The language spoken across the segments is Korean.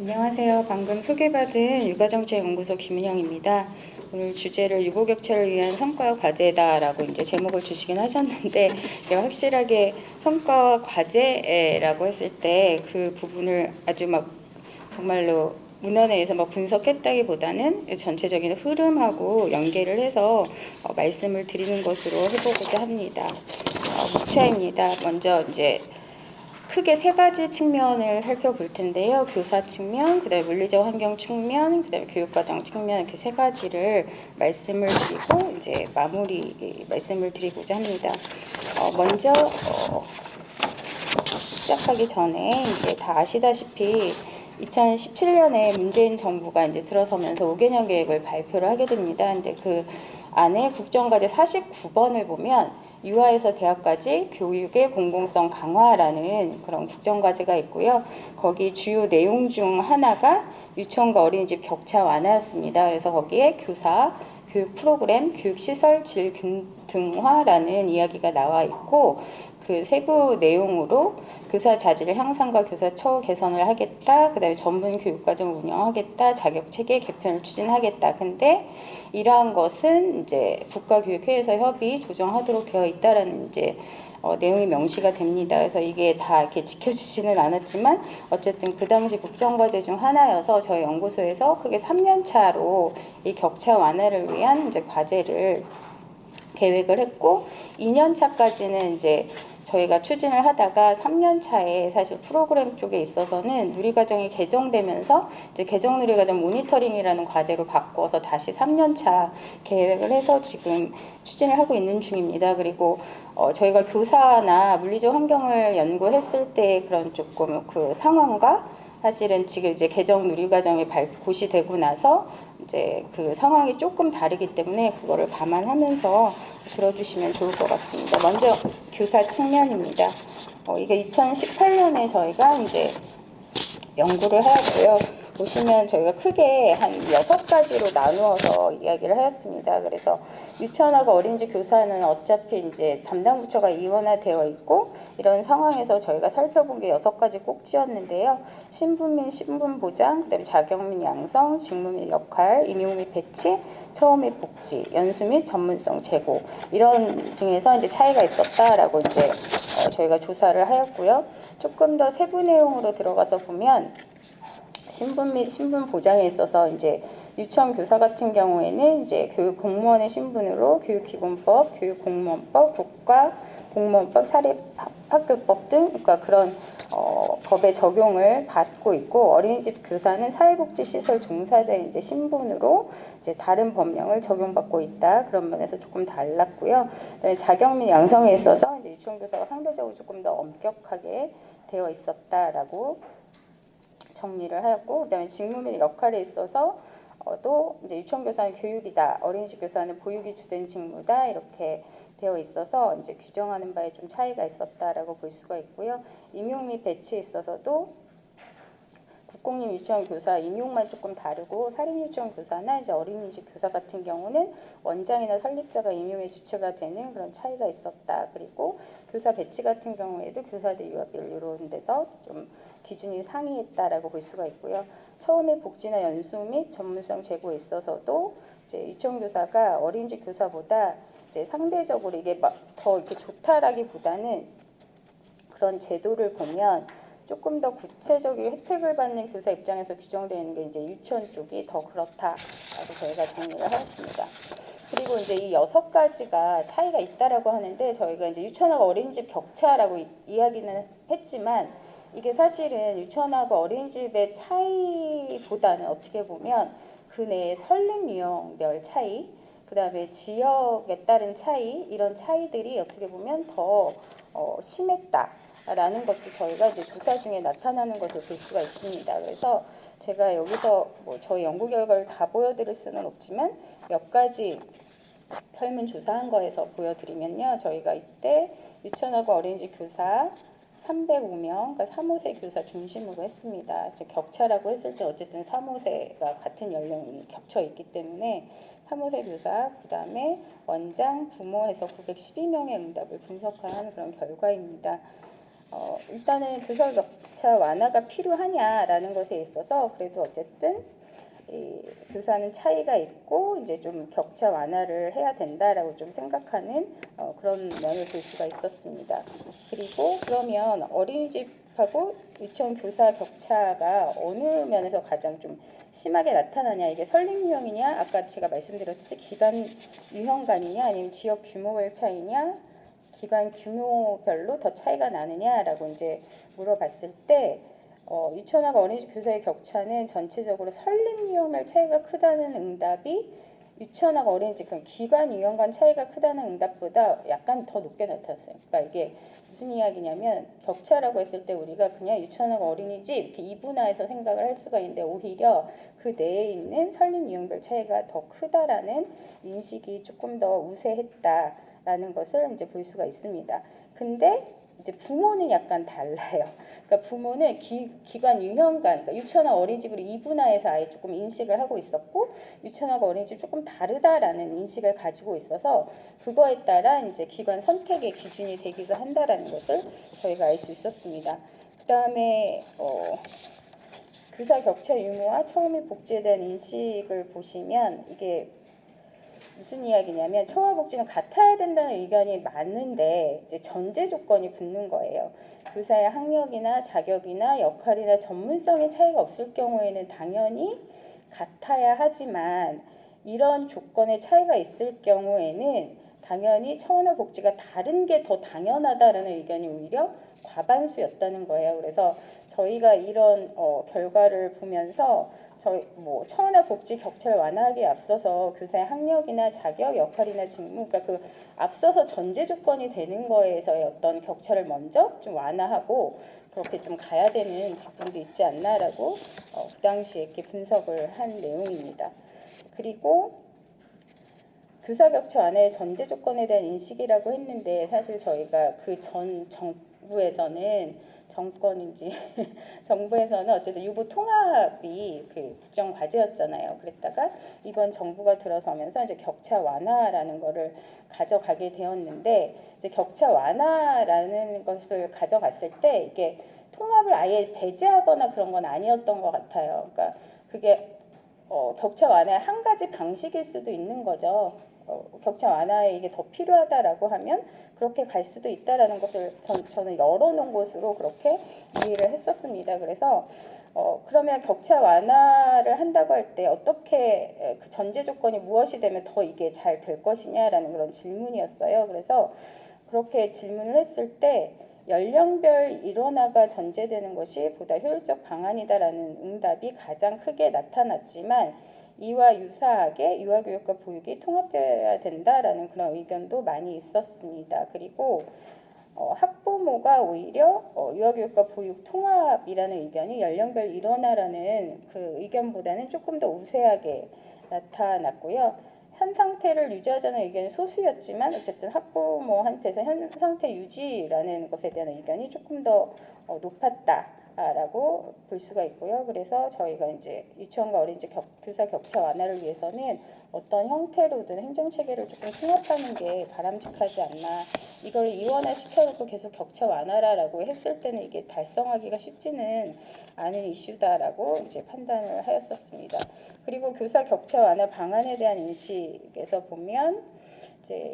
안녕하세요. 방금 소개받은 육아정책연구소 김은영입니다. 오늘 주제를 유보격차를 위한 성과 과제다라고 이제 제목을 주시긴 하셨는데, 제가 확실하게 성과 과제라고 했을 때 그 부분을 아주 막 정말로 문헌에서 막 분석했다기보다는 전체적인 흐름하고 연계를 해서 말씀을 드리는 것으로 해보고자 합니다. 목차입니다. 먼저 이제 크게 세 가지 측면을 살펴볼 텐데요. 교사 측면, 그다음에 물리적 환경 측면, 그다음에 교육과정 측면, 이렇게 세 가지를 말씀을 드리고 이제 마무리 말씀을 드리고자 합니다. 먼저 시작하기 전에 이제 다 아시다시피 2017년에 문재인 정부가 이제 들어서면서 5개년 계획을 발표를 하게 됩니다. 근데 그 안에 국정과제 49번을 보면 유아에서 대학까지 교육의 공공성 강화라는 그런 국정과제가 있고요. 거기 주요 내용 중 하나가 유치원과 어린이집 격차 완화였습니다. 그래서 거기에 교사, 교육 프로그램, 교육 시설 질 균등화라는 이야기가 나와 있고, 그 세부 내용으로 교사 자질 향상과 교사 처우 개선을 하겠다. 그다음에 전문 교육과정을 운영하겠다. 자격 체계 개편을 추진하겠다. 근데 이러한 것은 이제 국가교육회에서 협의 조정하도록 되어 있다라는 이제 내용이 명시가 됩니다. 그래서 이게 다 이렇게 지켜지지는 않았지만 어쨌든 그 당시 국정과제 중 하나여서 저희 연구소에서 크게 3년 차로 이 격차 완화를 위한 이제 과제를 계획을 했고, 2년 차까지는 이제 저희가 추진을 하다가 3년 차에 사실 프로그램 쪽에 있어서는 누리과정이 개정되면서 이제 개정 누리과정 모니터링이라는 과제로 바꿔서 다시 3년 차 계획을 해서 지금 추진을 하고 있는 중입니다. 그리고 저희가 교사나 물리적 환경을 연구했을 때 그런 조금 그 상황과 사실은 지금 이제 개정 누리과정이 고시되고 나서 이제 그 상황이 조금 다르기 때문에 그거를 감안하면서 들어주시면 좋을 것 같습니다. 먼저 교사 측면입니다. 이게 2018년에 저희가 이제 연구를 하였고요. 보시면 저희가 크게 한 6가지로 나누어서 이야기를 하였습니다. 그래서 유치원하고 어린이집 교사는 어차피 이제 담당 부처가 이원화되어 있고, 이런 상황에서 저희가 살펴본 게 6가지 꼭지였는데요. 신분 및 신분 보장, 그다음에 자격 및 양성, 직무 및 역할, 임용 및 배치, 처우 및 복지, 연수 및 전문성 제고, 이런 등에서 이제 차이가 있었다라고 이제 저희가 조사를 하였고요. 조금 더 세부 내용으로 들어가서 보면 신분 및 신분 보장에 있어서 이제 유치원 교사 같은 경우에는 이제 교육 공무원의 신분으로 교육기본법, 교육공무원법, 국가공무원법, 사립학교법 등 그러니까 그런 법의 적용을 받고 있고, 어린이집 교사는 사회복지시설 종사자의 이제 신분으로 이제 다른 법령을 적용받고 있다. 그런 면에서 조금 달랐고요. 자격 및 양성에 있어서 이제 유치원 교사가 상대적으로 조금 더 엄격하게 되어 있었다라고 정리를 하였고, 그다음에 직무 및 역할에 있어서 또 이제 유치원 교사는 교육이다, 어린이집 교사는 보육이 주된 직무다, 이렇게 되어 있어서 이제 규정하는 바에 좀 차이가 있었다라고 볼 수가 있고요. 임용 및 배치에 있어서도 국공립 유치원 교사 임용만 조금 다르고, 사립 유치원 교사나 이제 어린이집 교사 같은 경우는 원장이나 설립자가 임용의 주체가 되는 그런 차이가 있었다. 그리고 교사 배치 같은 경우에도 교사들 유아별 이런 데서 좀 기준이 상이했다라고 볼 수가 있고요. 처음에 복지나 연수 및 전문성 제고에 있어서도 이제 유치원 교사가 어린이집 교사보다 이제 상대적으로 이게 막 더 이렇게 좋다라기보다는 그런 제도를 보면 조금 더 구체적인 혜택을 받는 교사 입장에서 규정되는 게 이제 유치원 쪽이 더 그렇다라고 저희가 정리를 하였습니다. 그리고 이제 이 6가지가 차이가 있다라고 하는데, 저희가 이제 유치원하고 어린이집 격차라고 이야기는 했지만, 이게 사실은 유치원하고 어린이집의 차이보다는 어떻게 보면 그 내의 설립 유형별 차이, 그 다음에 지역에 따른 차이, 이런 차이들이 어떻게 보면 더 심했다라는 것도 저희가 이제 조사 중에 나타나는 것을 볼 수가 있습니다. 그래서 제가 여기서 뭐 저희 연구 결과를 다 보여드릴 수는 없지만 몇 가지 설문조사한 거에서 보여드리면요. 저희가 이때 유치원하고 어린이집 교사 305명, 그러니까 3, 5세 교사 중심으로 했습니다. 격차라고 했을 때 어쨌든 3, 5세가 같은 연령이 겹쳐 있기 때문에 3, 5세 교사, 그 다음에 원장, 부모 해서 912명의 응답을 분석한 그런 결과입니다. 일단은 교사 격차 완화가 필요하냐라는 것에 있어서 그래도 어쨌든 이 교사는 차이가 있고 이제 좀 격차 완화를 해야 된다라고 좀 생각하는 그런 면을 볼 수가 있었습니다. 그리고 그러면 어린이집하고 유치원 교사 격차가 어느 면에서 가장 좀 심하게 나타나냐, 이게 설립 유형이냐, 아까 제가 말씀드렸듯이 기간 유형간이냐, 아니면 지역 규모별 차이냐, 기관 규모별로 더 차이가 나느냐라고 이제 물어봤을 때 유치원하고 어린이집 교사의 격차는 전체적으로 설립 유형별 차이가 크다는 응답이 유치원하고 어린이집 기관 유형 간 차이가 크다는 응답보다 약간 더 높게 나타났어요. 그러니까 이게 무슨 이야기냐면 격차라고 했을 때 우리가 그냥 유치원하고 어린이집 이렇게 이분화해서 생각을 할 수가 있는데 오히려 그 내에 있는 설립 유형별 차이가 더 크다라는 인식이 조금 더 우세했다라는 것을 이제 볼 수가 있습니다. 근데 이제 부모는 약간 달라요. 그러니까 부모는 기관 유형간, 그러니까 유치원하고 어린이집으로 이분화해서 아예 조금 인식을 하고 있었고 유치원하고 어린이집 조금 다르다라는 인식을 가지고 있어서 그거에 따라 이제 기관 선택의 기준이 되기도 한다라는 것을 저희가 알 수 있었습니다. 그 다음에 교사 격차 유무와 처우 및 복지에 대한 인식을 보시면 이게 무슨 이야기냐면 처우와 복지는 같아야 된다는 의견이 많은데 이제 전제 조건이 붙는 거예요. 교사의 학력이나 자격이나 역할이나 전문성의 차이가 없을 경우에는 당연히 같아야 하지만 이런 조건의 차이가 있을 경우에는 당연히 처우나 복지가 다른 게 더 당연하다라는 의견이 오히려 과반수였다는 거예요. 그래서 저희가 이런 결과를 보면서 저희 처우나 복지 격차를 완화하기에 앞서서 교사의 학력이나 자격, 역할이나 직무, 그러니까 그 앞서서 전제 조건이 되는 거에서의 어떤 격차를 먼저 좀 완화하고 그렇게 좀 가야 되는 부분도 있지 않나라고 그 당시에 이렇게 분석을 한 내용입니다. 그리고 교사 격차 완화의 전제 조건에 대한 인식이라고 했는데 사실 저희가 그 전 정부에서는 정권인지 정부에서는 어쨌든 유보 통합이 그 국정 과제였잖아요. 그랬다가 이번 정부가 들어서면서 이제 격차 완화라는 거를 가져가게 되었는데 이제 격차 완화라는 것을 가져갔을 때 이게 통합을 아예 배제하거나 그런 건 아니었던 것 같아요. 그러니까 그게 격차 완화의 한 가지 방식일 수도 있는 거죠. 격차 완화에 이게 더 필요하다라고 하면 그렇게 갈 수도 있다라는 것을 저는 열어놓은 것으로 그렇게 이해를 했었습니다. 그래서 그러면 격차 완화를 한다고 할 때 어떻게 그 전제 조건이 무엇이 되면 더 이게 잘 될 것이냐라는 그런 질문이었어요. 그래서 그렇게 질문을 했을 때 연령별 일원화가 전제되는 것이 보다 효율적 방안이다라는 응답이 가장 크게 나타났지만 이와 유사하게 유아교육과 보육이 통합되어야 된다라는 그런 의견도 많이 있었습니다. 그리고 학부모가 오히려 유아교육과 보육 통합이라는 의견이 연령별 일원화라는 그 의견보다는 조금 더 우세하게 나타났고요. 현 상태를 유지하자는 의견이 소수였지만 어쨌든 학부모한테서 현 상태 유지라는 것에 대한 의견이 조금 더 높았다라고 볼 수가 있고요. 그래서 저희가 이제 유치원과 어린이집 교사 격차 완화를 위해서는 어떤 형태로든 행정체계를 조금 통합하는 게 바람직하지 않나. 이걸 이원화 시켜놓고 계속 격차 완화라고 했을 때는 이게 달성하기가 쉽지는 않은 이슈다라고 이제 판단을 하였었습니다. 그리고 교사 격차 완화 방안에 대한 인식에서 보면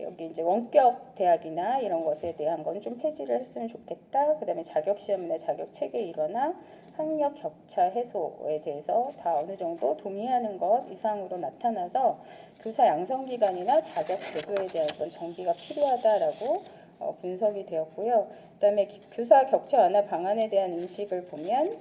여기 이제 원격 대학이나 이런 것에 대한 건 좀 폐지를 했으면 좋겠다. 그다음에 자격 시험이나 자격 체계 일원화, 학력 격차 해소에 대해서 다 어느 정도 동의하는 것 이상으로 나타나서 교사 양성 기간이나 자격 제도에 대한 어떤 정비가 필요하다라고 분석이 되었고요. 그다음에 교사 격차 완화 방안에 대한 인식을 보면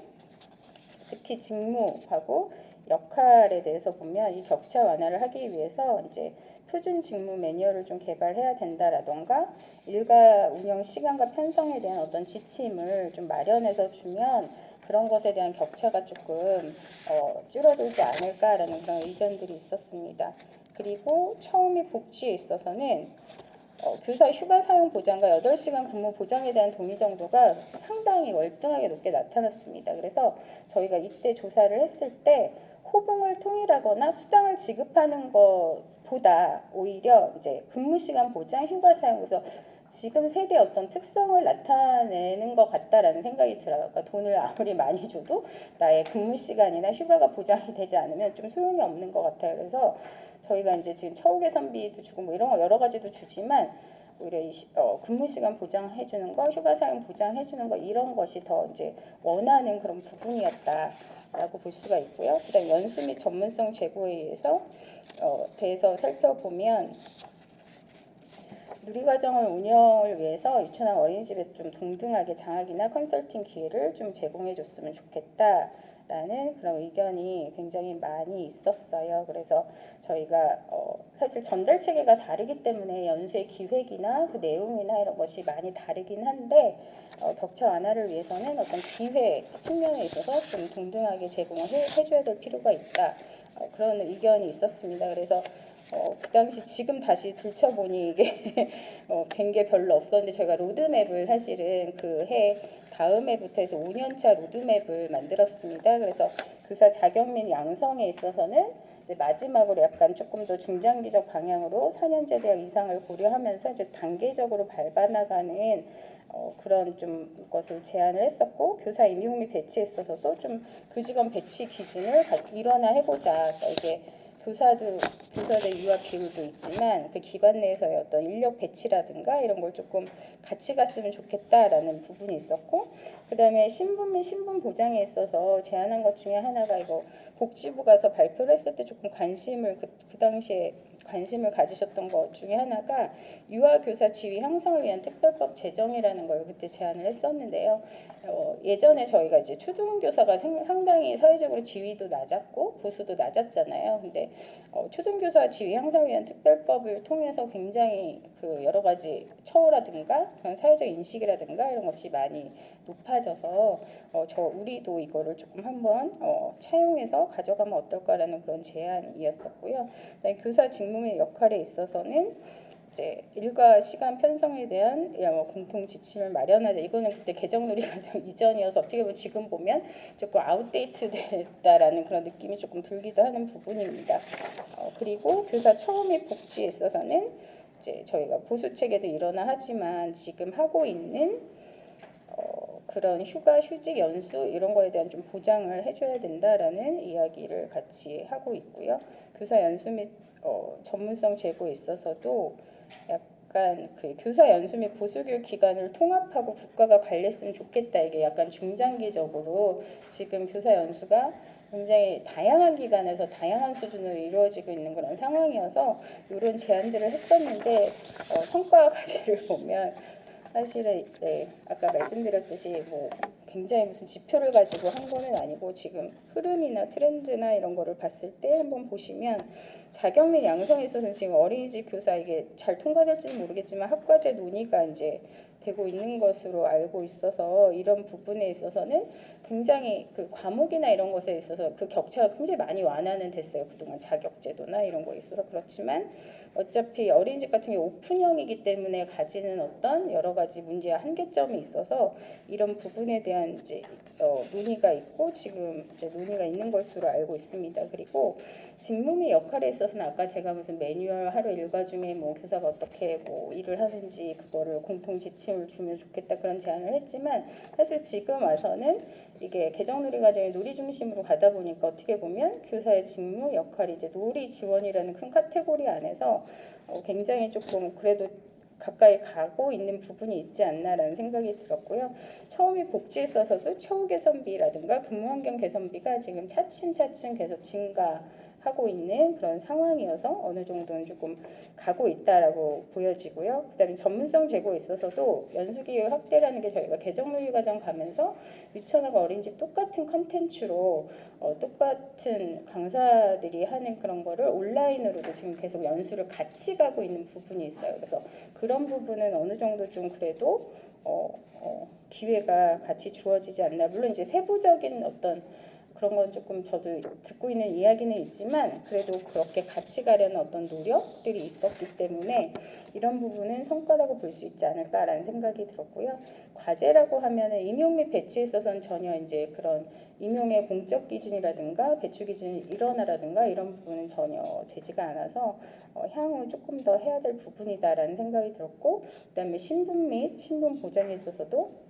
특히 직무하고 역할에 대해서 보면 이 격차 완화를 하기 위해서 이제 표준 직무 매뉴얼을 좀 개발해야 된다라던가 일가 운영 시간과 편성에 대한 어떤 지침을 좀 마련해서 주면 그런 것에 대한 격차가 조금 줄어들지 않을까라는 그런 의견들이 있었습니다. 그리고 처우 및 복지에 있어서는 교사 휴가 사용 보장과 8시간 근무 보장에 대한 동의 정도가 상당히 월등하게 높게 나타났습니다. 그래서 저희가 이때 조사를 했을 때 호봉을 통일하거나 수당을 지급하는 것보다 오히려 이제 근무 시간 보장, 휴가 사용, 그래서 지금 세대의 어떤 특성을 나타내는 것 같다라는 생각이 들어요. 그러니까 돈을 아무리 많이 줘도 나의 근무 시간이나 휴가가 보장이 되지 않으면 좀 소용이 없는 것 같아요. 그래서 저희가 이제 지금 처우 개선비도 주고 뭐 이런 거 여러 가지도 주지만 오히려 근무 시간 보장해 주는 거, 휴가 사용 보장해 주는 거 이런 것이 더 이제 원하는 그런 부분이었다라고 볼 수가 있고요. 그다음 연수 및 전문성 제고에 의해서 대해서 살펴보면 누리과정을 운영을 위해서 유치원 어린이집에 좀 동등하게 장학이나 컨설팅 기회를 좀 제공해 줬으면 좋겠다라는 그런 의견이 굉장히 많이 있었어요. 그래서 저희가 사실 전달 체계가 다르기 때문에 연수의 기획이나 그 내용이나 이런 것이 많이 다르긴 한데 격차 완화를 위해서는 어떤 기회 측면에 있어서 좀 동등하게 제공을 해줘야 될 필요가 있다. 그런 의견이 있었습니다. 그래서 그 당시 지금 다시 들춰보니 이게 된 게 별로 없었는데 저희가 로드맵을 사실은 그 해 다음 해부터 해서 5년차 로드맵을 만들었습니다. 그래서 교사 자격 및 양성에 있어서는 이제 마지막으로 약간 조금 더 중장기적 방향으로 4년제 대학 이상을 고려하면서 이제 단계적으로 밟아나가는 그런 좀 것을 제안을 했었고 교사 임용 및 배치에 있어서도 좀 교직원 배치 기준을 일원화해보자. 그러니까 이게 교사들 유학 비율도 있지만 그 기관 내에서의 어떤 인력 배치라든가 이런 걸 조금 같이 갔으면 좋겠다라는 부분이 있었고 그다음에 신분 및 신분 보장에 있어서 제안한 것 중에 하나가 이거 복지부 가서 발표를 했을 때 조금 관심을 그 당시에 관심을 가지셨던 것 중에 하나가 유아교사 지위 향상을 위한 특별법 제정이라는 걸 그때 제안을 했었는데요. 예전에 저희가 이제 초등교사가 상당히 사회적으로 지위도 낮았고 보수도 낮았잖아요. 근데 초등교사 지위 향상을 위한 특별법을 통해서 굉장히 그 여러 가지 처우라든가 그런 사회적 인식이라든가 이런 것이 많이 높아져서 우리도 이거를 조금 한번 차용해서 가져가면 어떨까라는 그런 제안이었었고요. 교사 직무의 역할에 있어서는 이제 일과 시간 편성에 대한 공통 지침을 마련하자. 이거는 그때 개정놀이 과정 이전이어서 어떻게 보면 지금 보면 조금 아웃데이트 됐다라는 그런 느낌이 조금 들기도 하는 부분입니다. 그리고 교사 처우 및 복지에 있어서는 이제 저희가 보수 체계도 일어나 하지만 지금 하고 있는 그런 휴가, 휴직, 연수 이런 거에 대한 좀 보장을 해줘야 된다라는 이야기를 같이 하고 있고요. 교사 연수 및 전문성 제고에 있어서도 약간 그 교사 연수 및 보수교육 기간을 통합하고 국가가 관리했으면 좋겠다. 이게 약간 중장기적으로 지금 교사 연수가 굉장히 다양한 기관에서 다양한 수준으로 이루어지고 있는 그런 상황이어서 이런 제안들을 했었는데 성과 과제를 보면 사실은 아까 말씀드렸듯이 뭐 굉장히 무슨 지표를 가지고 한 거는 아니고 지금 흐름이나 트렌드나 이런 거를 봤을 때 한번 보시면 자격 및 양성에 있어서는 지금 어린이집 교사 이게 잘 통과될지는 모르겠지만 학과제 논의가 이제 되고 있는 것으로 알고 있어서 이런 부분에 있어서는 굉장히 그 과목이나 이런 것에 있어서 그 격차가 굉장히 많이 완화는 됐어요. 그동안 자격제도나 이런 거에 있어서. 그렇지만 어차피 어린이집 같은 게 오픈형이기 때문에 가지는 어떤 여러 가지 문제와 한계점이 있어서 이런 부분에 대한 이제 논의가 있고 지금 이제 논의가 있는 것으로 알고 있습니다. 그리고 직무 및 역할에 있어서는 아까 제가 무슨 매뉴얼 하루 일과 중에 뭐 교사가 어떻게 뭐 일을 하는지 그거를 공통 지침을 주면 좋겠다 그런 제안을 했지만 사실 지금 와서는 이게 개정놀이 과정이 놀이 중심으로 가다 보니까 어떻게 보면 교사의 직무 역할이 이제 놀이 지원이라는 큰 카테고리 안에서 굉장히 조금 그래도 가까이 가고 있는 부분이 있지 않나라는 생각이 들었고요. 처우 및 복지에 있어서도 처우 개선비라든가 근무 환경 개선비가 지금 차츰차츰 계속 증가하고 있는 그런 상황이어서 어느 정도는 조금 가고 있다라고 보여지고요. 그다음에 전문성 제고에 있어서도 연수기회 확대라는 게 저희가 개정놀이 과정 가면서 유치원하고 어린이집 똑같은 컨텐츠로 똑같은 강사들이 하는 그런 거를 온라인으로도 지금 계속 연수를 같이 가고 있는 부분이 있어요. 그래서 그런 부분은 어느 정도 좀 그래도 기회가 같이 주어지지 않나. 물론 이제 세부적인 어떤 그런 건 조금 저도 듣고 있는 이야기는 있지만 그래도 그렇게 같이 가려는 어떤 노력들이 있었기 때문에 이런 부분은 성과라고 볼 수 있지 않을까라는 생각이 들었고요. 과제라고 하면은 임용 및 배치에 있어서는 전혀 이제 그런 임용의 공적 기준이라든가 배출 기준이 일원화라든가 이런 부분은 전혀 되지가 않아서 향후 조금 더 해야 될 부분이다라는 생각이 들었고, 그다음에 신분 및 신분 보장에 있어서도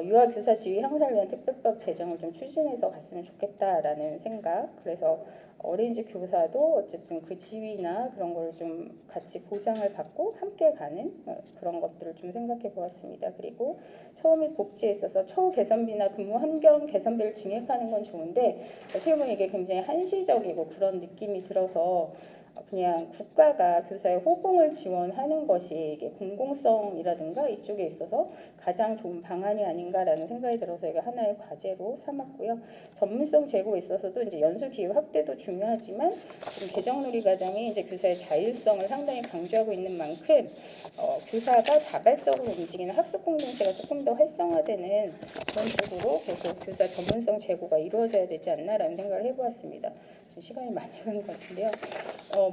유아교사 지위 향상을 위한 특별법 제정을 좀 추진해서 갔으면 좋겠다라는 생각. 그래서 어린이집 교사도 어쨌든 그 지위나 그런 걸 좀 같이 보장을 받고 함께 가는 그런 것들을 좀 생각해 보았습니다. 그리고 처우 및 복지에 있어서 처우 개선비나 근무 환경 개선비를 증액하는 건 좋은데 어떻게 보면 이게 굉장히 한시적이고 그런 느낌이 들어서 그냥 국가가 교사의 호봉을 지원하는 것이 이게 공공성이라든가 이쪽에 있어서 가장 좋은 방안이 아닌가라는 생각이 들어서 이게 하나의 과제로 삼았고요. 전문성 제고에 있어서도 이제 연수 기회 확대도 중요하지만 지금 개정놀이 과정이 이제 교사의 자율성을 상당히 강조하고 있는 만큼 교사가 자발적으로 움직이는 학습 공동체가 조금 더 활성화되는 그런 쪽으로 계속 교사 전문성 제고가 이루어져야 되지 않나라는 생각을 해보았습니다. 좀 시간이 많이 간 것 같은데요.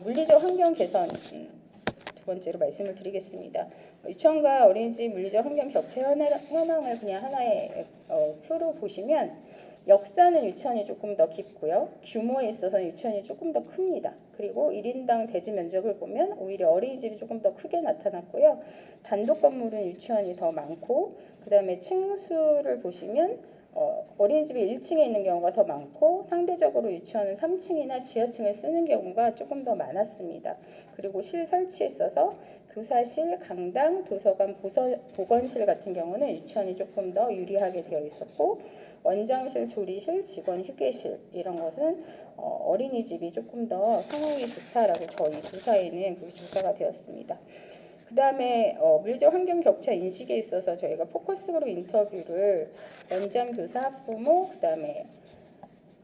물리적 환경 개선 두 번째로 말씀을 드리겠습니다. 유치원과 어린이집 물리적 환경 격차 현황을 그냥 하나의 표로 보시면 역사는 유치원이 조금 더 깊고요. 규모에 있어서는 유치원이 조금 더 큽니다. 그리고 1인당 대지 면적을 보면 오히려 어린이집이 조금 더 크게 나타났고요. 단독 건물은 유치원이 더 많고 그 다음에 층수를 보시면 어린이집이 1층에 있는 경우가 더 많고 상대적으로 유치원은 3층이나 지하층을 쓰는 경우가 조금 더 많았습니다. 그리고 실 설치에 있어서 교사실, 강당, 도서관, 보건실 같은 경우는 유치원이 조금 더 유리하게 되어 있었고 원장실, 조리실, 직원 휴게실 이런 것은 어린이집이 조금 더 상황이 좋다라고 저희 조사에는 그게 조사가 되었습니다. 그 다음에 물리적 환경 격차 인식에 있어서 저희가 포커스 그룹 인터뷰를 원장, 교사, 학부모, 그 다음에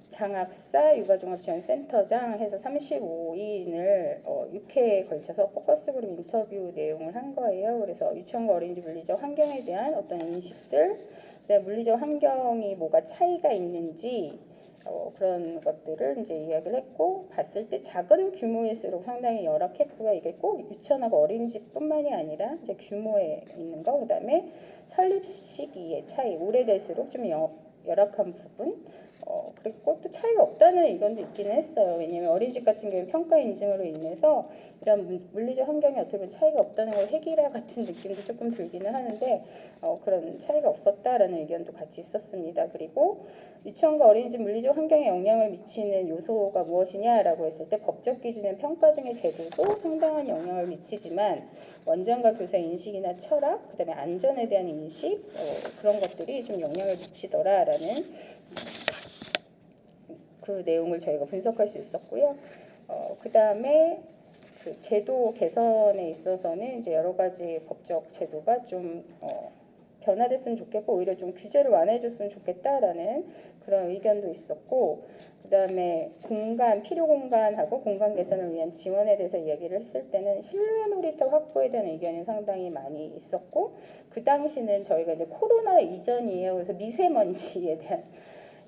장학사, 육아종합지원센터장 해서 35인을 6회에 걸쳐서 포커스 그룹 인터뷰 내용을 한 거예요. 그래서 유치원과 어린이집 물리적 환경에 대한 어떤 인식들, 그다음에 물리적 환경이 뭐가 차이가 있는지 그런 것들을 이제 이야기를 했고 봤을 때 작은 규모일수록 상당히 열악했고요. 이게 꼭 유치원하고 어린이집뿐만이 아니라 이제 규모에 있는 거, 그다음에 설립 시기의 차이, 오래될수록 좀 열악한 부분. 그리고 또 차이가 없다는 의견도 있기는 했어요. 왜냐하면 어린이집 같은 경우는 평가 인증으로 인해서 이런 물리적 환경이 어떻게 보면 차이가 없다는 걸 해기라 같은 느낌도 조금 들기는 하는데 그런 차이가 없었다라는 의견도 같이 있었습니다. 그리고 유치원과 어린이집 물리적 환경에 영향을 미치는 요소가 무엇이냐라고 했을 때 법적 기준의 평가 등의 제도도 상당한 영향을 미치지만 원장과 교사 인식이나 철학, 그다음에 안전에 대한 인식 그런 것들이 좀 영향을 미치더라라는 그 내용을 저희가 분석할 수 있었고요. 그다음에 그 제도 개선에 있어서는 이제 여러 가지 법적 제도가 좀 변화됐으면 좋겠고 오히려 좀 규제를 완화해줬으면 좋겠다라는 그런 의견도 있었고 그다음에 공간, 필요 공간하고 공간 개선을 위한 지원에 대해서 이야기를 했을 때는 실내 놀이터 확보에 대한 의견이 상당히 많이 있었고 그 당시는 저희가 이제 코로나 이전이에요. 그래서 미세먼지에 대한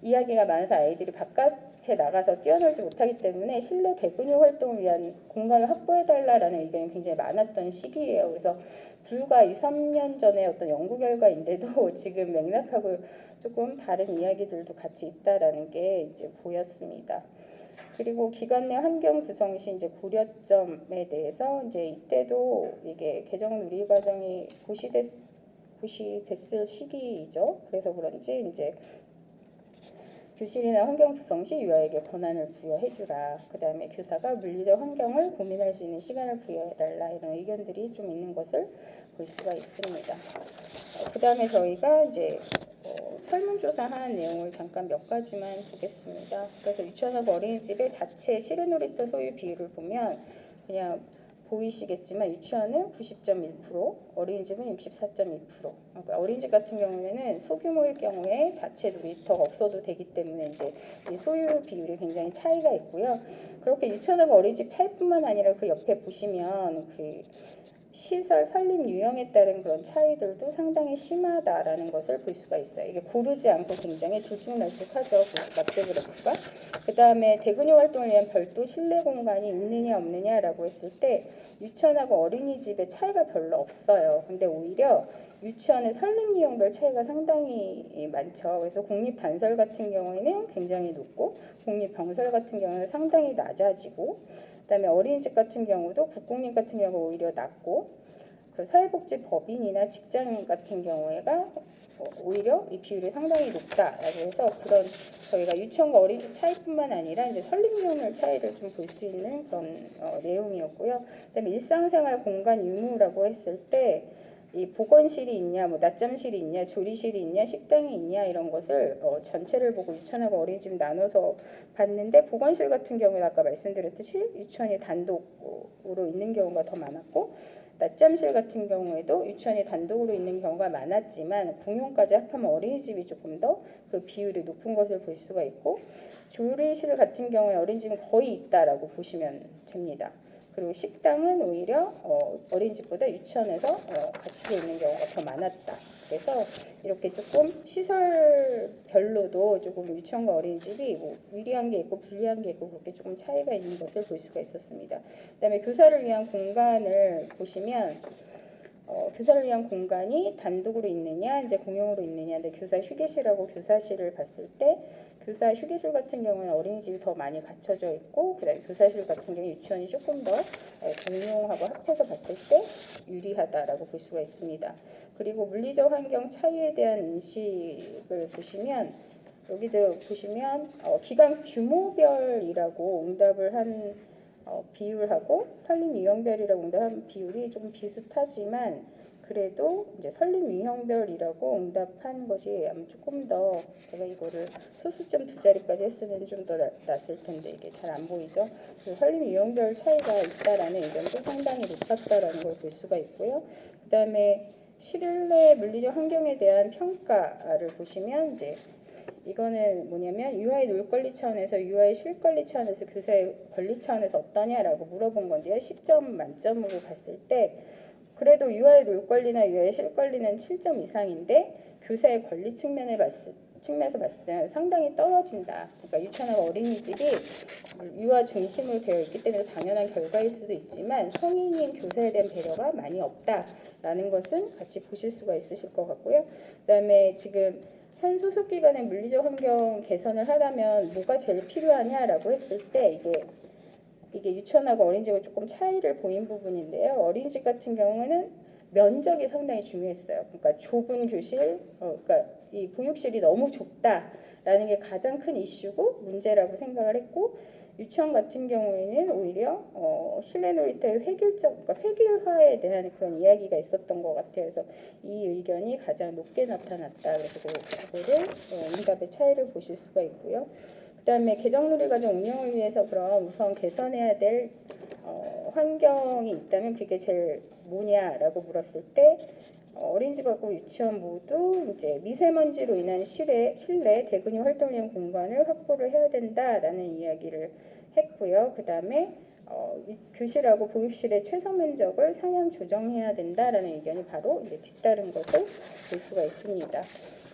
이야기가 많아서 아이들이 바깥에 나가서 뛰어놀지 못하기 때문에 실내 대근육 활동을 위한 공간을 확보해달라는 의견이 굉장히 많았던 시기예요. 그래서 불과 2, 3년 전에 어떤 연구 결과인데도 지금 맥락하고 조금 다른 이야기들도 같이 있다라는 게 이제 보였습니다. 그리고 기관 내 환경 구성 시 이제 고려점에 대해서 이제 이때도 이게 개정 누리 과정이 고시됐을 시기이죠. 그래서 그런지 이제 교실이나 환경 구성 시 유아에게 권한을 부여해주라. 그 다음에 교사가 물리적 환경을 고민할 수 있는 시간을 부여해달라. 이런 의견들이 좀 있는 것을 볼 수가 있습니다. 그 다음에 저희가 이제 설문조사한 내용을 잠깐 몇 가지만 보겠습니다. 그래서 유치원하고 어린이집의 자체 실외놀이터 소유 비율을 보면 그냥 보이시겠지만 유치원은 90.1%, 어린이집은 64.2%. 그러니까 어린이집 같은 경우에는 소규모일 경우에 자체 놀이터가 없어도 되기 때문에 이제 이 소유 비율이 굉장히 차이가 있고요. 그렇게 유치원하고 어린이집 차이뿐만 아니라 그 옆에 보시면 그 시설 설립 유형에 따른 그런 차이들도 상당히 심하다라는 것을 볼 수가 있어요. 이게 고르지 않고 굉장히 들쭉날쭉하죠. 납세 그래프가. 그 다음에 대근육 활동을 위한 별도 실내 공간이 있느냐 없느냐라고 했을 때 유치원하고 어린이집의 차이가 별로 없어요. 근데 오히려 유치원의 설립 유형별 차이가 상당히 많죠. 그래서 공립 단설 같은 경우에는 굉장히 높고 공립 병설 같은 경우는 상당히 낮아지고, 그다음에 어린이집 같은 경우도 국공립 같은 경우 오히려 낮고, 그 사회복지법인이나 직장 같은 경우에가 오히려 이 비율이 상당히 높다라고 해서 그런 저희가 유치원과 어린이집 차이뿐만 아니라 이제 설립 유형별 차이를 좀 볼 수 있는 그런 내용이었고요. 그다음에 일상생활 공간 유무라고 했을 때 이 보건실이 있냐, 뭐 낮잠실이 있냐, 조리실이 있냐, 식당이 있냐 이런 것을 전체를 보고 유치원하고 어린이집 나눠서 봤는데, 보건실 같은 경우는 아까 말씀드렸듯이 유치원이 단독으로 있는 경우가 더 많았고, 낮잠실 같은 경우에도 유치원이 단독으로 있는 경우가 많았지만 공용까지 합하면 어린이집이 조금 더 그 비율이 높은 것을 볼 수가 있고, 조리실 같은 경우에 어린이집은 거의 있다라고 보시면 됩니다. 그리고 식당은 오히려 어린이집보다 유치원에서 갖추고 있는 경우가 더 많았다. 그래서 이렇게 조금 시설별로도 조금 유치원과 어린이집이 뭐 유리한 게 있고 불리한 게 있고 그렇게 조금 차이가 있는 것을 볼 수가 있었습니다. 그다음에 교사를 위한 공간을 보시면 교사를 위한 공간이 단독으로 있느냐, 이제 공용으로 있느냐, 근데 교사 휴게실하고 교사실을 봤을 때 교사 휴게실 같은 경우는 어린이집이 더 많이 갖춰져 있고, 그다음에 교사실 같은 경우 유치원이 조금 더 공용하고 합해서 봤을 때 유리하다라고 볼 수가 있습니다. 그리고 물리적 환경 차이에 대한 인식을 보시면 여기도 보시면 기관 규모별이라고 응답을 한 비율하고 설립 유형별이라고 응답한 비율이 조금 비슷하지만, 그래도 이제 설립 유형별이라고 응답한 것이 조금 더, 제가 이거를 소수점 두 자리까지 했으면 좀 더 낫을 텐데 이게 잘 안 보이죠. 설립 유형별 차이가 있다라는 의견도 상당히 높았다라는 걸 볼 수가 있고요. 그다음에 실내 물리적 환경에 대한 평가를 보시면 이제 이거는 뭐냐면 유아의 놀권리 차원에서 유아의 실권리 차원에서 교사의 권리 차원에서 어떠냐라고 물어본 건데요. 10점 만점으로 봤을 때 그래도 유아의 놀권리나 유아의 실권리는 7점 이상인데 교사의 권리 측면에서 봤을 때는 상당히 떨어진다. 그러니까 유치원하고 어린이집이 유아 중심으로 되어 있기 때문에 당연한 결과일 수도 있지만 성인인 교사에 대한 배려가 많이 없다라는 것은 같이 보실 수가 있으실 것 같고요. 그다음에 지금 현 소속 기관의 물리적 환경 개선을 하려면 뭐가 제일 필요하냐라고 했을 때 이게 유치원하고 어린이집은 조금 차이를 보인 부분인데요. 어린이집 같은 경우는 면적이 상당히 중요했어요. 그러니까 좁은 교실, 그러니까 이 보육실이 너무 좁다라는 게 가장 큰 이슈고 문제라고 생각을 했고, 유치원 같은 경우에는 오히려 실내 놀이터의 그러니까 획일화에 대한 그런 이야기가 있었던 것 같아요. 그래서 이 의견이 가장 높게 나타났다. 그래서 그거를 응답의 차이를 보실 수가 있고요. 그다음에 개정놀이과정 운영을 위해서 그럼 우선 개선해야 될 환경이 있다면 그게 제일 뭐냐라고 물었을 때 어린이집하고 유치원 모두 이제 미세먼지로 인한 실내 대근육 활동용 공간을 확보를 해야 된다라는 이야기를 했고요. 그다음에 교실하고 보육실의 최소 면적을 상향 조정해야 된다라는 의견이 바로 이제 뒤따른 것을 볼 수가 있습니다.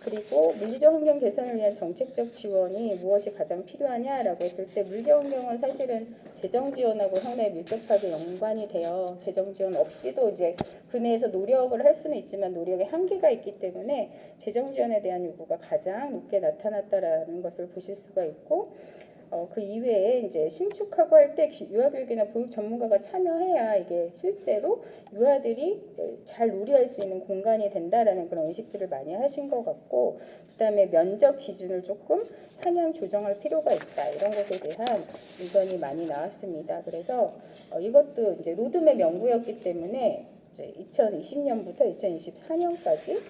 그리고 물리적 환경 개선을 위한 정책적 지원이 무엇이 가장 필요하냐라고 했을 때 물리적 환경은 사실은 재정 지원하고 상당히 밀접하게 연관이 되어 재정 지원 없이도 이제 그 내에서 노력을 할 수는 있지만 노력의 한계가 있기 때문에 재정 지원에 대한 요구가 가장 높게 나타났다라는 것을 보실 수가 있고, 그 이외에 이제 신축하고 할 때 유아교육이나 보육 전문가가 참여해야 이게 실제로 유아들이 잘 놀이할 수 있는 공간이 된다라는 그런 의식들을 많이 하신 것 같고, 그다음에 면적 기준을 조금 상향 조정할 필요가 있다, 이런 것에 대한 의견이 많이 나왔습니다. 그래서 이것도 이제 로드맵 연구였기 때문에 이제 2020년부터 2024년까지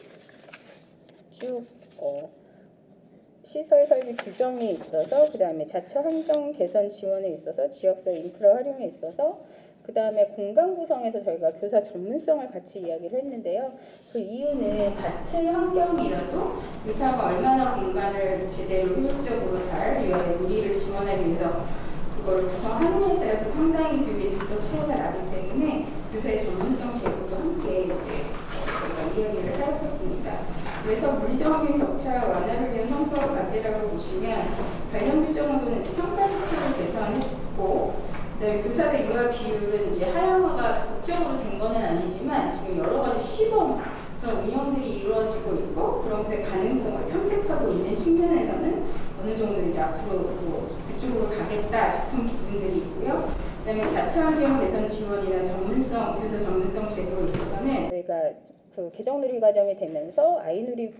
쭉 시설 설비 규정에 있어서, 그 다음에 자체 환경 개선 지원에 있어서, 지역사회 인프라 활용에 있어서, 그 다음에 공간 구성에서 저희가 교사 전문성을 같이 이야기를 했는데요. 그 이유는 같은 환경이라도 교사가 얼마나 공간을 제대로 효율적으로 잘 유아의 놀이를 지원하기 위해서 그걸 구성하느냐에 따라서 상당히 그게 직접 차이가 나기 때문에 교사의 전문성 제고도 함께 이제 이야기를 했었습니다. 그래서 물리적 환경 격차 완화를 위한 성과 과제라고 보시면 관련 규정으로는 평가 속도를 개선했고, 그다음에 교사대 유아 비율은 이제 하향화가 법적으로 된 거는 아니지만 지금 여러 가지 시범 그런 운영들이 이루어지고 있고 그런 것의 가능성을 탐색하고 있는 측면에서는 어느 정도 이제 앞으로 그쪽으로 가겠다 싶은 부분들이 있고요. 그다음에 자체환경 개선 지원이나 전문성 교사 전문성 제도에 있어서는 저희가 그 개정 누리 과정이 되면서 아이누리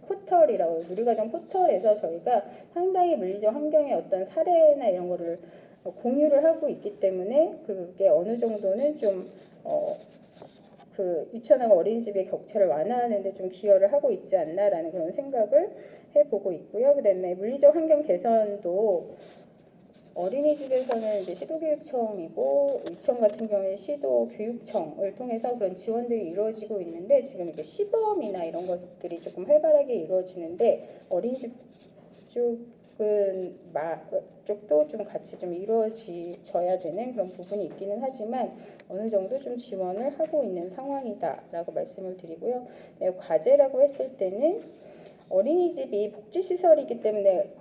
포털이라고 누리과정 포털에서 저희가 상당히 물리적 환경의 어떤 사례나 이런 거를 공유를 하고 있기 때문에 그게 어느 정도는 좀 그 유치원하고 어린이집의 격차를 완화하는 데 좀 기여를 하고 있지 않나라는 그런 생각을 해보고 있고요. 그다음에 물리적 환경 개선도 어린이집에서는 이제 시도교육청이고 유치원 같은 경우에 시도교육청을 통해서 그런 지원들이 이루어지고 있는데 지금 이게 시범이나 이런 것들이 조금 활발하게 이루어지는데 어린이집 쪽도 좀 같이 좀 이루어져야 되는 그런 부분이 있기는 하지만 어느 정도 좀 지원을 하고 있는 상황이다라고 말씀을 드리고요. 네, 과제라고 했을 때는 어린이집이 복지시설이기 때문에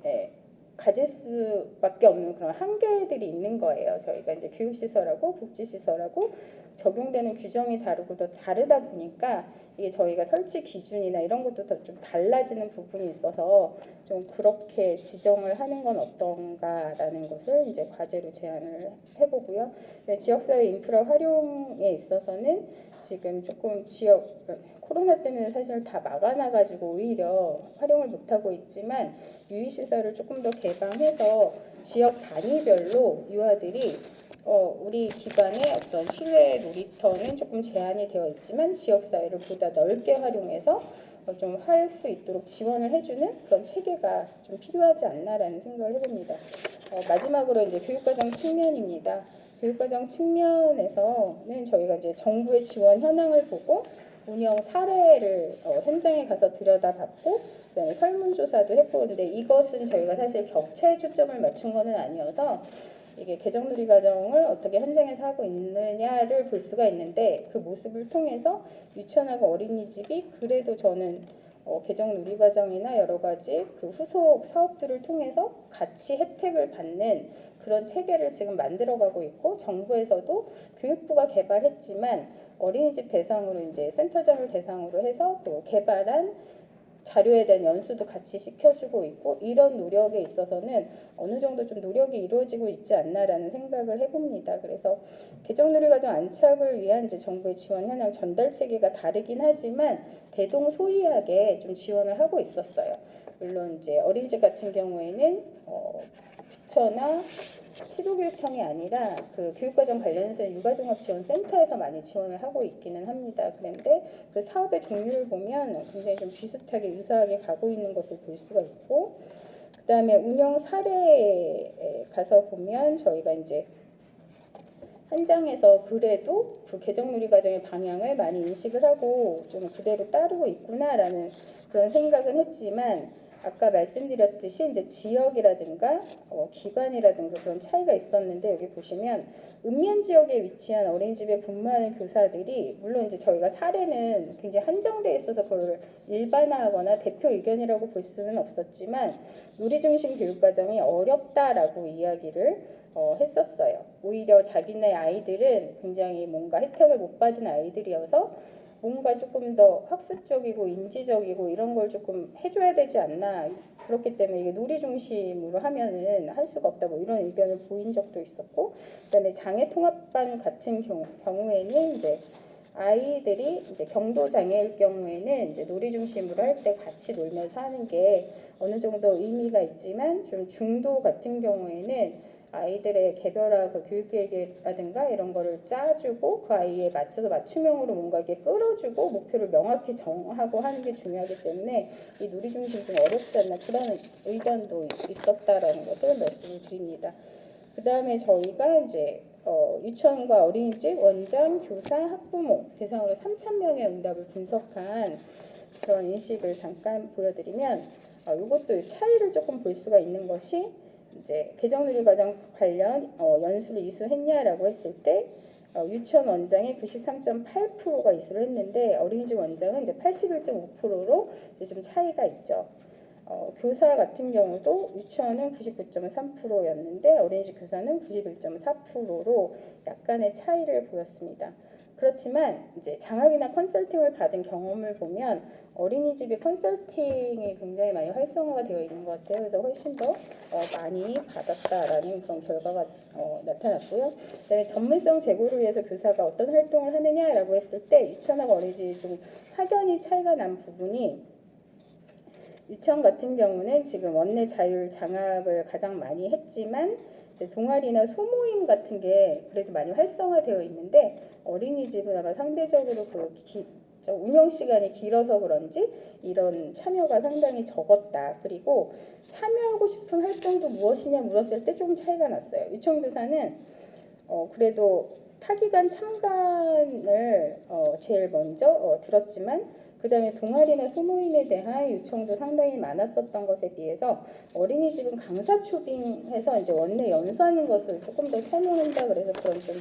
가질 수밖에 없는 그런 한계들이 있는 거예요. 저희가 이제 교육시설하고 복지시설하고 적용되는 규정이 다르고 더 다르다 보니까 이게 저희가 설치 기준이나 이런 것도 더 좀 달라지는 부분이 있어서 좀 그렇게 지정을 하는 건 어떤가라는 것을 이제 과제로 제안을 해보고요. 지역사회 인프라 활용에 있어서는 지금 조금 지역 코로나 때문에 사실 다 막아놔가지고 오히려 활용을 못하고 있지만 유의시설을 조금 더 개방해서 지역 단위별로 유아들이 우리 기관의 어떤 실외 놀이터는 조금 제한이 되어 있지만 지역사회를 보다 넓게 활용해서 좀 할 수 있도록 지원을 해주는 그런 체계가 좀 필요하지 않나라는 생각을 해봅니다. 마지막으로 이제 교육과정 측면입니다. 교육과정 측면에서는 저희가 이제 정부의 지원 현황을 보고 운영 사례를 현장에 가서 들여다봤고 그다음에 설문조사도 했고 근데 이것은 저희가 사실 격차에 초점을 맞춘 거는 아니어서 이게 개정누리 과정을 어떻게 현장에서 하고 있느냐를 볼 수가 있는데 그 모습을 통해서 유치원하고 어린이집이 그래도 저는 개정누리 과정이나 여러 가지 그 후속 사업들을 통해서 같이 혜택을 받는 그런 체계를 지금 만들어가고 있고 정부에서도 교육부가 개발했지만 어린이집 대상으로 이제 센터장을 대상으로 해서 또 개발한 자료에 대한 연수도 같이 시켜주고 있고 이런 노력에 있어서는 어느 정도 좀 노력이 이루어지고 있지 않나라는 생각을 해봅니다. 그래서 개정누리과정 안착을 위한 이제 정부의 지원 현황 전달 체계가 다르긴 하지만 대동소이하게 좀 지원을 하고 있었어요. 물론 이제 어린이집 같은 경우에는 부처나 시도교육청이 아니라 그 교육과정 관련해서 육아종합지원센터에서 많이 지원을 하고 있기는 합니다. 그런데 그 사업의 종류를 보면 굉장히 좀 비슷하게 유사하게 가고 있는 것을 볼 수가 있고 그다음에 운영 사례에 가서 보면 저희가 이제 현장에서 그래도 그 개정누리 과정의 방향을 많이 인식을 하고 좀 그대로 따르고 있구나라는 그런 생각은 했지만 아까 말씀드렸듯이 이제 지역이라든가 기관이라든가 그런 차이가 있었는데 여기 보시면 읍면 지역에 위치한 어린이집에 근무하는 교사들이 물론 이제 저희가 사례는 굉장히 한정돼 있어서 그걸 일반화하거나 대표 의견이라고 볼 수는 없었지만 누리 중심 교육 과정이 어렵다라고 이야기를 했었어요. 오히려 자기네 아이들은 굉장히 뭔가 혜택을 못 받은 아이들이어서 뭔가 조금 더 학습적이고 인지적이고 이런 걸 조금 해줘야 되지 않나. 그렇기 때문에 이게 놀이 중심으로 하면은 할 수가 없다. 뭐 이런 의견을 보인 적도 있었고, 그다음에 장애 통합반 같은 경우에는 이제 아이들이 이제 경도 장애일 경우에는 이제 놀이 중심으로 할 때 같이 놀면서 하는 게 어느 정도 의미가 있지만 좀 중도 같은 경우에는 아이들의 개별화 그 교육계획이라든가 이런 거를 짜주고 그 아이에 맞춰서 맞춤형으로 뭔가 이렇게 끌어주고 목표를 명확히 정하고 하는 게 중요하기 때문에 이 누리 중심 좀 어렵지 않나 그런 의견도 있었다라는 것을 말씀을 드립니다. 그 다음에 저희가 이제 유치원과 어린이집 원장, 교사, 학부모 대상으로 3,000명의 응답을 분석한 그런 인식을 잠깐 보여드리면 이것도 차이를 조금 볼 수가 있는 것이 이제 개정누리 과정 관련 연수를 이수했냐라고 했을 때 유치원 원장이 93.8%가 이수를 했는데 어린이집 원장은 이제 81.5%로 이제 좀 차이가 있죠. 교사 같은 경우도 유치원은 99.3%였는데 어린이집 교사는 91.4%로 약간의 차이를 보였습니다. 그렇지만 이제 장학이나 컨설팅을 받은 경험을 보면 어린이집의 컨설팅이 굉장히 많이 활성화가 되어 있는 것 같아요. 그래서 훨씬 더 많이 받았다라는 그런 결과가 나타났고요. 그다음에 전문성 제고를 위해서 교사가 어떤 활동을 하느냐라고 했을 때 유치원하고 어린이집이 좀 확연히 차이가 난 부분이, 유치원 같은 경우는 지금 원내 자율 장학을 가장 많이 했지만 이제 동아리나 소모임 같은 게 그래도 많이 활성화되어 있는데, 어린이집은 아마 상대적으로 운영 시간이 길어서 그런지 이런 참여가 상당히 적었다. 그리고 참여하고 싶은 활동도 무엇이냐 물었을 때 좀 차이가 났어요. 유치원 교사는 그래도 타기관 참관을 제일 먼저 들었지만, 그 다음에 동아리나 소모임에 대한 요청도 상당히 많았었던 것에 비해서 어린이집은 강사 초빙해서 이제 원내 연수하는 것을 조금 더 선호한다. 그래서 그런 좀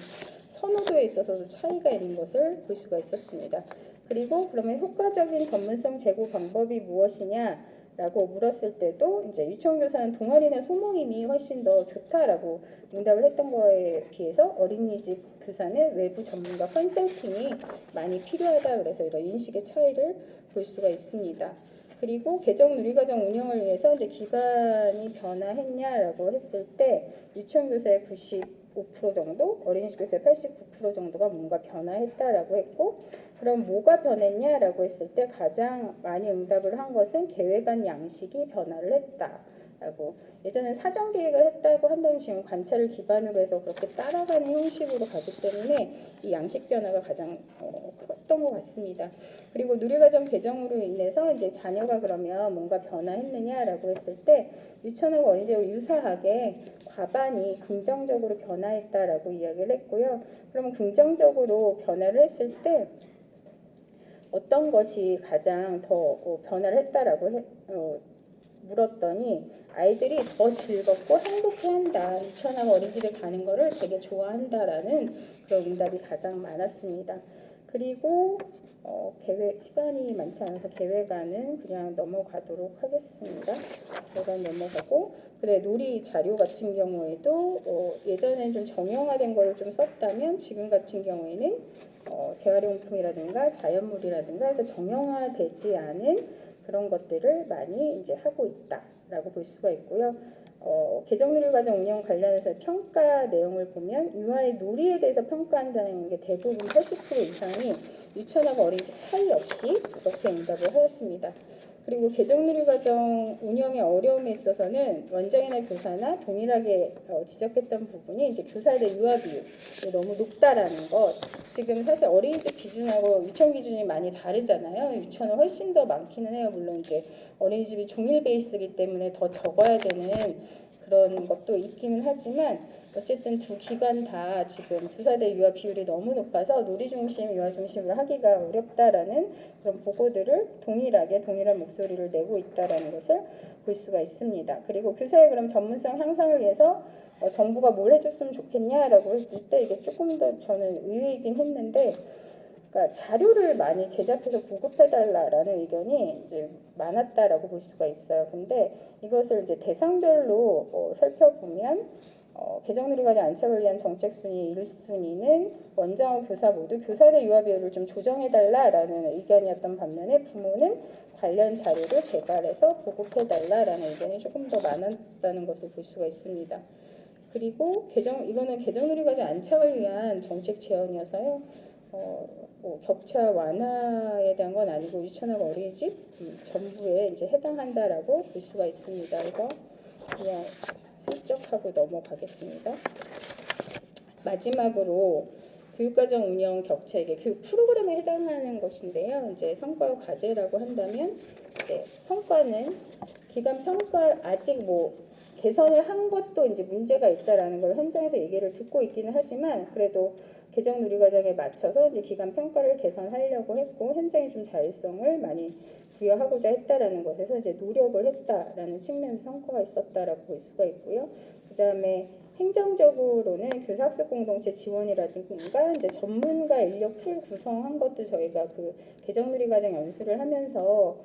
선호도에 있어서도 차이가 있는 것을 볼 수가 있었습니다. 그리고 그러면 효과적인 전문성 제고 방법이 무엇이냐라고 물었을 때도 이제 유치원 교사는 동아리나 소모임이 훨씬 더 좋다라고 응답을 했던 거에 비해서 어린이집 교사는 외부 전문가 컨설팅이 많이 필요하다. 그래서 이런 인식의 차이를 볼 수가 있습니다. 그리고 개정 누리과정 운영을 위해서 이제 기관이 변화했냐라고 했을 때 유치원 교사의 95% 정도, 어린이집 교사의 89% 정도가 뭔가 변화했다라고 했고, 그럼 뭐가 변했냐라고 했을 때 가장 많이 응답을 한 것은 계획안 양식이 변화를 했다라고. 예전에 사전 계획을 했다고 한다면 지금 관찰을 기반으로 해서 그렇게 따라가는 형식으로 가기 때문에 이 양식 변화가 가장 컸던 것 같습니다. 그리고 누리과정 개정으로 인해서 이제 자녀가 그러면 뭔가 변화했느냐라고 했을 때 유치원하고 어린이집하고 유사하게 과반이 긍정적으로 변화했다라고 이야기를 했고요. 그러면 긍정적으로 변화를 했을 때 어떤 것이 가장 더 변화를 했다라고 물었더니 아이들이 더 즐겁고 행복해한다, 유치원하고 어린이집에 가는 거를 되게 좋아한다라는 그런 응답이 가장 많았습니다. 그리고 계획 시간이 많지 않아서 계획안은 그냥 넘어가도록 하겠습니다. 계획안 넘어가고, 그래 놀이 자료 같은 경우에도 예전엔 좀 정형화된 거를 좀 썼다면 지금 같은 경우에는 재활용품이라든가 자연물이라든가 해서 정형화되지 않은 그런 것들을 많이 이제 하고 있다라고 볼 수가 있고요. 개정누리과정 운영 관련해서 평가 내용을 보면 유아의 놀이에 대해서 평가한다는 게 대부분 80% 이상이 유치원하고 어린이집 차이 없이 이렇게 응답을 하였습니다. 그리고 개정누리과정 운영의 어려움에 있어서는 원장이나 교사나 동일하게 지적했던 부분이 이제 교사 대 유아 비율이 너무 높다라는 것. 지금 사실 어린이집 기준하고 유치원 기준이 많이 다르잖아요. 유치원은 훨씬 더 많기는 해요. 물론 이제 어린이집이 종일 베이스이기 때문에 더 적어야 되는 그런 것도 있기는 하지만 어쨌든 두 기관 다 지금 교사 대 유아 비율이 너무 높아서 놀이 중심, 유아 중심으로 하기가 어렵다라는 그런 보고들을 동일한 목소리를 내고 있다라는 것을 볼 수가 있습니다. 그리고 교사의 그럼 전문성 향상을 위해서 정부가 뭘 해줬으면 좋겠냐라고 했을 때 이게 조금 더 저는 의외이긴 했는데, 그러니까 자료를 많이 제작해서 보급해달라라는 의견이 이제 많았다라고 볼 수가 있어요. 근데 이것을 이제 대상별로 살펴보면 개정누리과정 안착을 위한 정책 순위 1순위는 원장과 교사 모두 교사 대 유아 비율을 좀 조정해달라라는 의견이었던 반면에 부모는 관련 자료를 개발해서 보급해달라라는 의견이 조금 더 많았다는 것을 볼 수가 있습니다. 그리고 이거는 개정누리과정 안착을 위한 정책 제언이어서요. 격차 완화에 대한 건 아니고 유치원하고 어린이집 전부에 이제 해당한다라고 볼 수가 있습니다. 그래서 그냥 슬쩍하고 넘어가겠습니다. 마지막으로 교육과정 운영 격차, 이게 교육 프로그램에 해당하는 것인데요. 이제 성과와 과제라고 한다면 이제 성과는 기간 평가 아직 개선을 한 것도 이제 문제가 있다라는 걸 현장에서 얘기를 듣고 있기는 하지만 그래도 개정 누리과정에 맞춰서 이제 기간 평가를 개선하려고 했고 현장에 좀 자율성을 많이 부여하고자 했다라는 것에서 이제 노력을 했다라는 측면에서 성과가 있었다라고 볼 수가 있고요. 그다음에 행정적으로는 교사학습 공동체 지원이라든가 이제 전문가 인력 풀 구성한 것도 저희가 그 개정 누리과정 연수를 하면서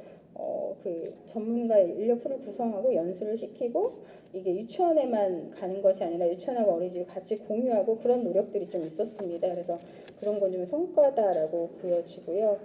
그 전문가 인력풀을 구성하고 연수를 시키고 이게 유치원에만 가는 것이 아니라 유치원하고 어린이집을 같이 공유하고 그런 노력들이 좀 있었습니다. 그래서 그런 건 좀 성과다라고 보여지고요.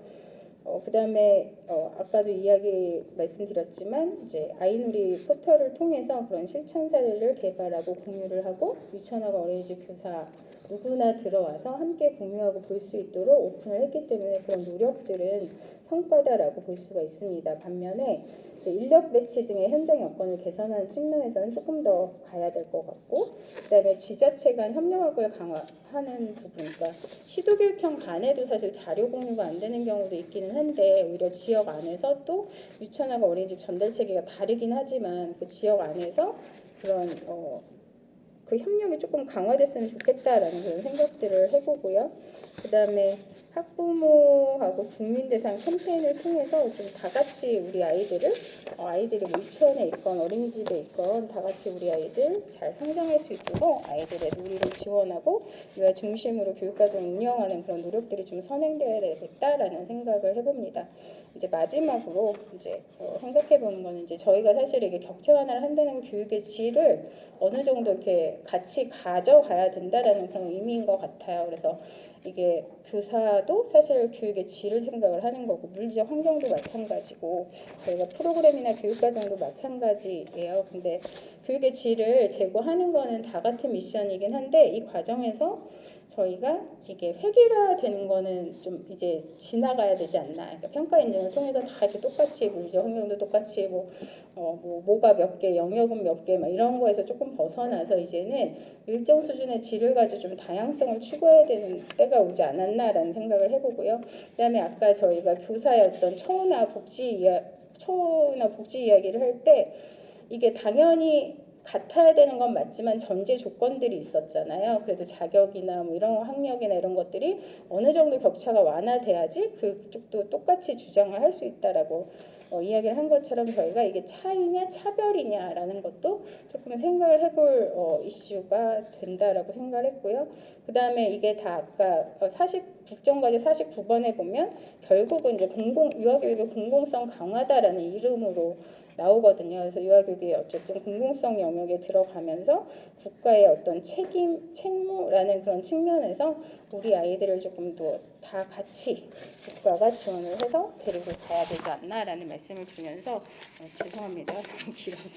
그다음에 아까도 이야기 말씀드렸지만 이제 아이누리 포털을 통해서 그런 실천 사례를 개발하고 공유를 하고 유치원하고 어린이집 교사 누구나 들어와서 함께 공유하고 볼 수 있도록 오픈을 했기 때문에 그런 노력들은 성과다라고 볼 수가 있습니다. 반면에 이제 인력 배치 등의 현장 여건을 개선하는 측면에서는 조금 더 가야 될 것 같고, 그다음에 지자체 간 협력을 강화하는 부분, 그러니까 시도교육청 간에도 사실 자료 공유가 안 되는 경우도 있기는 한데 오히려 지역 안에서 또 유치원하고 어린이집 전달 체계가 다르긴 하지만 그 지역 안에서 그런 그 협력이 조금 강화됐으면 좋겠다라는 그런 생각들을 해보고요. 그다음에 학부모하고 국민 대상 캠페인을 통해서 좀 다 같이 우리 아이들이 뭐 유치원에 있건 어린이집에 있건 다 같이 우리 아이들 잘 성장할 수 있도록 아이들의 놀이를 지원하고 이와 중심으로 교육과정을 운영하는 그런 노력들이 좀 선행되어야 되겠다라는 생각을 해봅니다. 이제 마지막으로 이제 생각해 보는 거는 이제 저희가 사실 이게 격차 완화를 한다는 교육의 질을 어느 정도 이렇게 같이 가져가야 된다라는 그런 의미인 것 같아요. 그래서 이게 교사도 사실 교육의 질을 생각을 하는 거고 물리적 환경도 마찬가지고 저희가 프로그램이나 교육과정도 마찬가지예요. 근데 교육의 질을 제고하는 거는 다 같은 미션이긴 한데 이 과정에서 저희가 이게 획일화되는 거는 좀 이제 지나가야 되지 않나. 그러니까 평가 인증을 통해서 다 이렇게 똑같이 물리적 환경도 똑같이 뭐가 몇 개, 영역은 몇 개, 막 이런 거에서 조금 벗어나서 이제는 일정 수준의 질을 가지고 좀 다양성을 추구해야 되는 때가 오지 않았나라는 생각을 해보고요. 그다음에 아까 저희가 교사의 어떤 처우나 복지 이야기를 할 때 이게 당연히 같아야 되는 건 맞지만 전제 조건들이 있었잖아요. 그래도 자격이나 뭐 이런 학력이나 이런 것들이 어느 정도 격차가 완화돼야지 그쪽도 똑같이 주장을 할 수 있다라고 이야기를 한 것처럼 저희가 이게 차이냐 차별이냐라는 것도 조금 생각을 해볼 이슈가 된다라고 생각을 했고요. 그 다음에 이게 다 아까 국정과제 49번에 보면 결국은 이제 유아교육의 공공성 강화다라는 이름으로 나오거든요. 그래서 유아교육이 어쨌든 공공성 영역에 들어가면서 국가의 어떤 책무라는 그런 측면에서 우리 아이들을 조금 더 다 같이 국가가 지원을 해서 데리고 가야 되지 않나라는 말씀을 드리면서 죄송합니다. 너무 길어서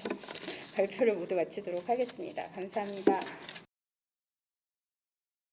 발표를 모두 마치도록 하겠습니다. 감사합니다.